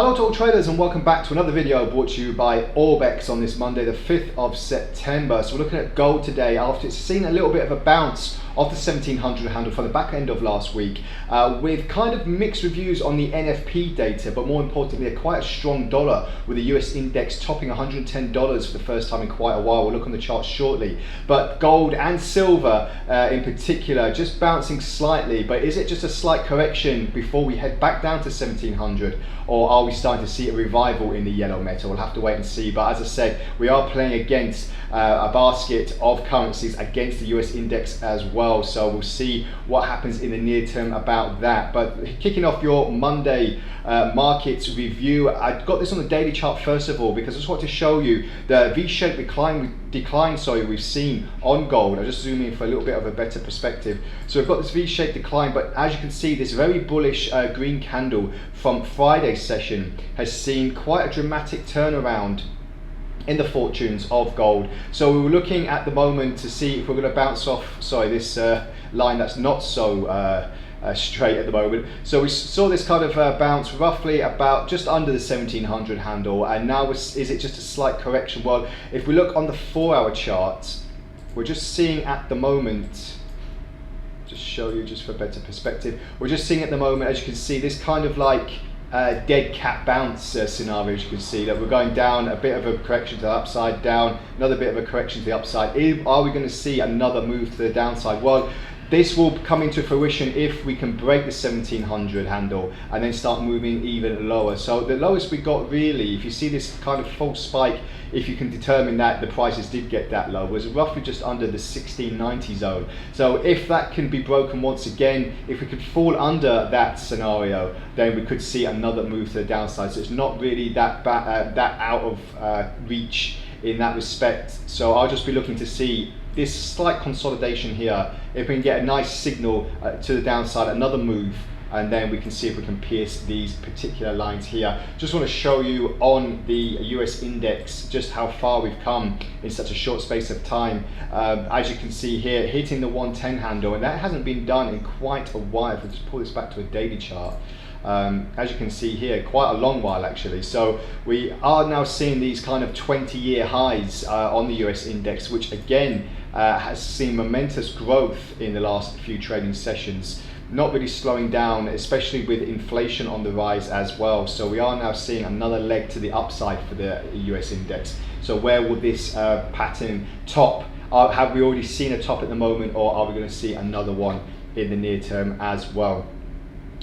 Hello to all traders and welcome back to another video brought to you by Orbex on this Monday the 5th of September. So we're looking at gold today after it's seen a little bit of a bounce off the 1700 handle from the back end of last week with kind of mixed reviews on the NFP data, but more importantly quite a strong dollar with the US index topping $110 for the first time in quite a while. We'll look on the chart shortly, but gold and silver in particular just bouncing slightly. But is it just a slight correction before we head back down to 1700, or are we starting to see a revival in the yellow metal? We'll have to wait and see. But as I said, we are playing against a basket of currencies against the US index as well, so we'll see what happens in the near term about that. But kicking off your Monday markets review, I got this on the daily chart first of all because I just want to show you the V-shaped decline we've seen on gold. I'll just zoom in for a little bit of a better perspective. So we've got this V-shaped decline, but as you can see, this very bullish green candle from Friday's session has seen quite a dramatic turnaround in the fortunes of gold. So we were looking at the moment to see if we're going to bounce off this line that's not so straight at the moment. So we saw this kind of bounce roughly about just under the 1700 handle, and now is it just a slight correction? Well, if we look on the 4-hour chart, we're just seeing at the moment, just show you just for better perspective, we're just seeing at the moment, as you can see, this kind of like dead cat bounce scenario. As you can see that we're going down, a bit of a correction to the upside, down, another bit of a correction to the upside. Are we going to see another move to the downside? Well, this will come into fruition if we can break the 1700 handle and then start moving even lower. So the lowest we got really, if you see this kind of false spike, if you can determine that the prices did get that low, was roughly just under the 1690 zone. So if that can be broken once again, if we could fall under that scenario, then we could see another move to the downside. So it's not really that out of reach in that respect. So I'll just be looking to see this slight consolidation here. If we can get a nice signal to the downside, another move, and then we can see if we can pierce these particular lines here. Just want to show you on the US index just how far we've come in such a short space of time. As you can see here, hitting the 110 handle, and that hasn't been done in quite a while. If we just pull this back to a daily chart, as you can see here, quite a long while actually. So we are now seeing these kind of 20-year highs on the US index, which again has seen momentous growth in the last few trading sessions, not really slowing down, especially with inflation on the rise as well. So we are now seeing another leg to the upside for the US index. So where will this pattern top? Have we already seen a top at the moment, or are we going to see another one in the near term as well?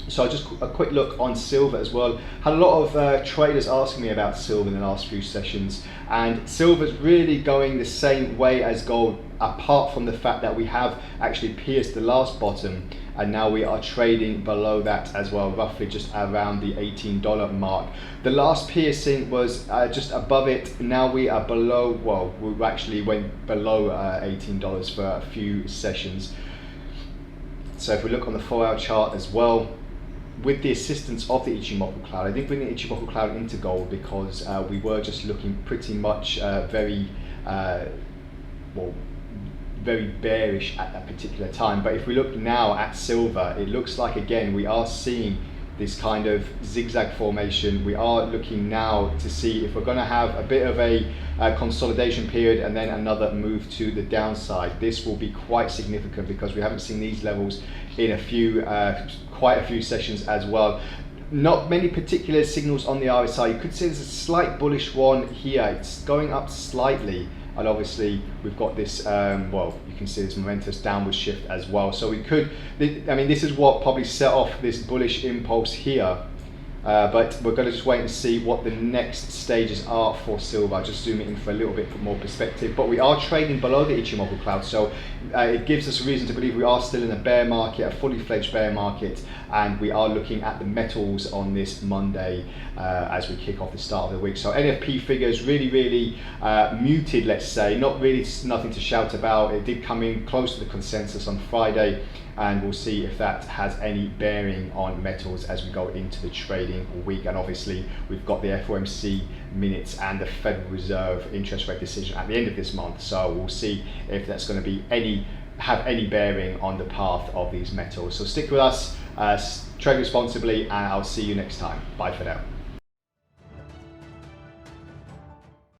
So just a quick look on silver as well. Had a lot of traders asking me about silver in the last few sessions, and silver's really going the same way as gold, apart from the fact that we have actually pierced the last bottom, and now we are trading below that as well, roughly just around the $18 mark. The last piercing was just above it. Now we are below, well, we actually went below $18 for a few sessions. So if we look on the 4-hour chart as well, with the assistance of the Ichimoku cloud, I did bring the Ichimoku cloud into gold because we were just looking pretty much very bearish at that particular time. But if we look now at silver, it looks like again we are seeing this kind of zigzag formation. We are looking now to see if we're going to have a bit of a consolidation period and then another move to the downside. This will be quite significant because we haven't seen these levels in a few quite a few sessions as well. Not many particular signals on the RSI. You could see there's a slight bullish one here. It's going up slightly, and obviously we've got this well, you can see this momentous downward shift as well. So we could, I mean, this is what probably set off this bullish impulse here, but we're going to just wait and see what the next stages are for silver. I'll just zoom it in for a little bit more perspective. But we are trading below the Ichimoku cloud, so it gives us a reason to believe we are still in a bear market, a fully fledged bear market, and we are looking at the metals on this Monday as we kick off the start of the week. So NFP figures really muted, let's say, nothing to shout about. It did come in close to the consensus on Friday, and we'll see if that has any bearing on metals as we go into the trading week. And obviously we've got the FOMC minutes and the Federal Reserve interest rate decision at the end of this month, so we'll see if that's going to have any bearing on the path of these metals. So stick with us, trade responsibly, and I'll see you next time. Bye for now.